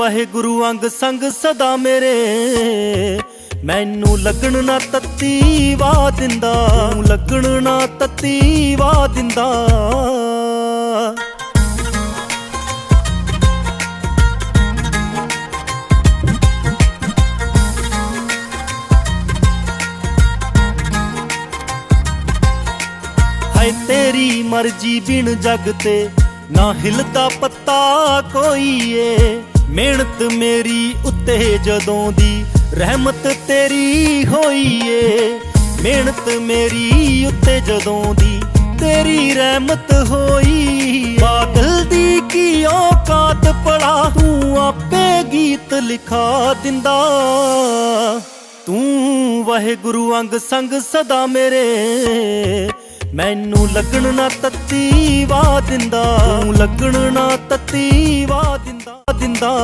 ਵਾਹਿਗੁਰੂ ਅੰਗ ਸੰਗ ਸਦਾ ਮੇਰੇ, ਮੈਨੂੰ ਲੱਗਣ ਨਾ ਤੱਤੀ ਵਾਹ ਦਿੰਦਾ, ਲੱਗਣ ਨਾ ਤੱਤੀ ਵਾਹ ਦਿੰਦਾ। ਹਾਏ ਤੇਰੀ ਮਰਜ਼ੀ ਬਿਨ ਜਗ ਤੇ ਨਾ ਹਿਲਦਾ ਪੱਤਾ ਕੋਈ ਏ, ਮਿਹਨਤ ਮੇਰੀ ਉੱਤੇ ਜਦੋਂ ਦੀ ਰਹਿਮਤ ਤੇਰੀ ਹੋਈ ਏ, ਮਿਹਨਤ ਮੇਰੀ ਉੱਤੇ ਜਦੋਂ ਦੀ ਤੇਰੀ ਰਹਿਮਤ ਹੋਈ। ਬਾਦਲ ਦੀ ਕੀ ਔਕਾਤ ਪੜਾ, ਤੂੰ ਆਪੇ ਗੀਤ ਲਿਖਾ ਦਿੰਦਾ। ਤੂੰ ਵਾਹਿਗੁਰੂ ਅੰਗ ਸੰਗ ਸਦਾ ਮੇਰੇ, ਮੈਨੂੰ ਲੱਗਣ ਨਾ ਤੱਤੀ ਵਾਹ ਦਿੰਦਾ, ਲੱਗਣ ਨਾ ਤੱਤੀ ਵਾਹ ਦਿੰਦਾ।